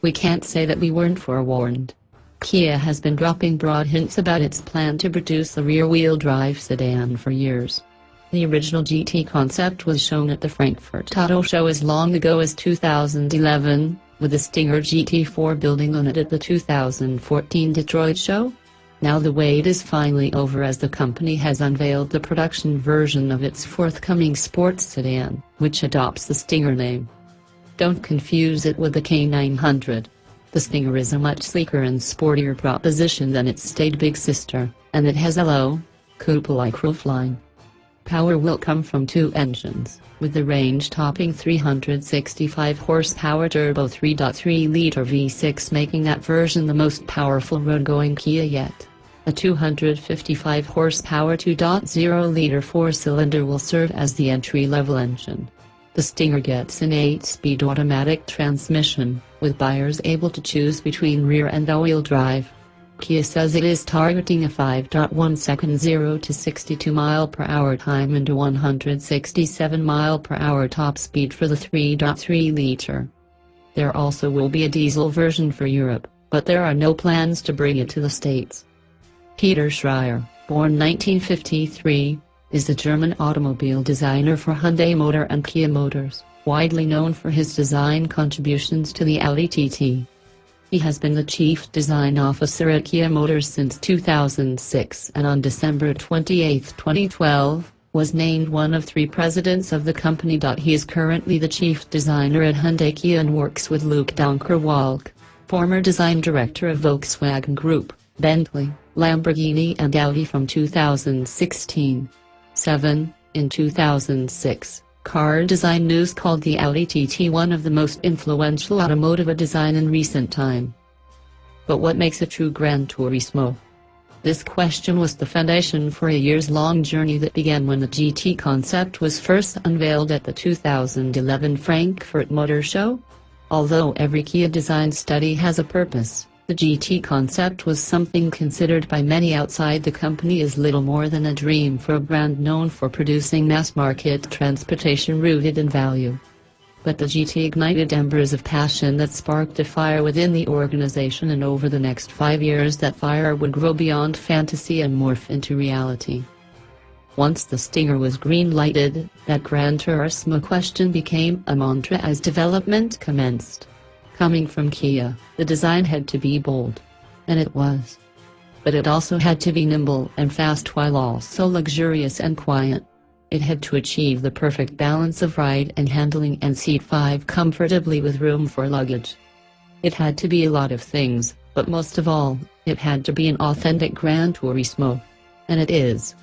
We can't say that we weren't forewarned. Kia has been dropping broad hints about its plan to produce a rear-wheel drive sedan for years. The original GT concept was shown at the Frankfurt Auto Show as long ago as 2011, with the Stinger GT4 building on it at the 2014 Detroit show. Now the wait is finally over as the company has unveiled the production version of its forthcoming sports sedan, which adopts the Stinger name. Don't confuse it with the K900. The Stinger is a much sleeker and sportier proposition than its staid big sister, and it has a low, coupelike roofline. Power will come from two engines, with the range topping 365 horsepower turbo 3.3-liter V6 making that version the most powerful road-going Kia yet. A 255 horsepower 2.0-liter four-cylinder will serve as the entry-level engine. The Stinger gets an 8-speed automatic transmission, with buyers able to choose between rear and all-wheel drive. Kia says it is targeting a 5.1-second 0 to 62 mph time and a 167 mph top speed for the 3.3-liter. There also will be a diesel version for Europe, but there are no plans to bring it to the States. Peter Schreier, born 1953, is the German automobile designer for Hyundai Motor and Kia Motors, widely known for his design contributions to the Audi TT. He has been the chief design officer at Kia Motors since 2006 and on December 28, 2012, was named one of 3 presidents of the company. He is currently the chief designer at Hyundai Kia and works with Luke Donkerwalk, former design director of Volkswagen Group, Bentley, Lamborghini and Audi from 2016. In 2006, Car Design News called the Audi TT one of the most influential automotive design in recent time. But what makes a true Gran Turismo? This question was the foundation for a years-long journey that began when the GT concept was first unveiled at the 2011 Frankfurt Motor Show. Although every Kia design study has a purpose, the GT concept was something considered by many outside the company as little more than a dream for a brand known for producing mass-market transportation rooted in value. But the GT ignited embers of passion that sparked a fire within the organization, and over the next 5 years that fire would grow beyond fantasy and morph into reality. Once the Stinger was green-lighted, that Gran Turismo question became a mantra as development commenced. Coming from Kia, the design had to be bold. And it was. But it also had to be nimble and fast while also luxurious and quiet. It had to achieve the perfect balance of ride and handling and seat 5 comfortably with room for luggage. It had to be a lot of things, but most of all, it had to be an authentic Gran Turismo. And it is.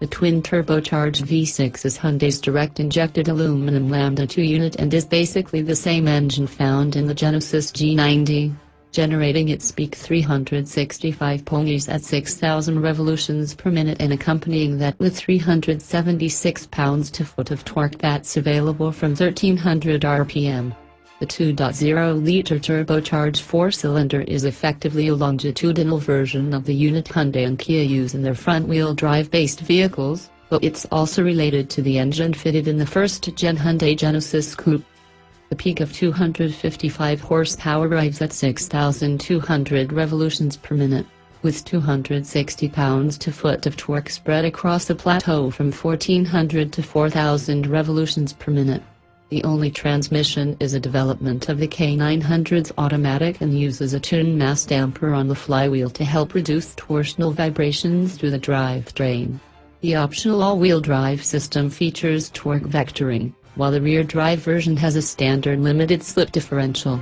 The twin-turbocharged V6 is Hyundai's direct-injected aluminum Lambda 2 unit and is basically the same engine found in the Genesis G90, generating its peak 365 ponies at 6,000 revolutions per minute and accompanying that with 376 pounds-to-foot of torque that's available from 1,300 RPM. The 2.0-liter turbocharged four-cylinder is effectively a longitudinal version of the unit Hyundai and Kia use in their front-wheel drive-based vehicles, but it's also related to the engine fitted in the first-gen Hyundai Genesis Coupe. The peak of 255 horsepower arrives at 6,200 revolutions per minute, with 260 pounds-to-foot of torque spread across a plateau from 1,400 to 4,000 revolutions per minute. The only transmission is a development of the K900's automatic and uses a tune mass damper on the flywheel to help reduce torsional vibrations through the drivetrain. The optional all-wheel drive system features torque vectoring, while the rear drive version has a standard limited slip differential.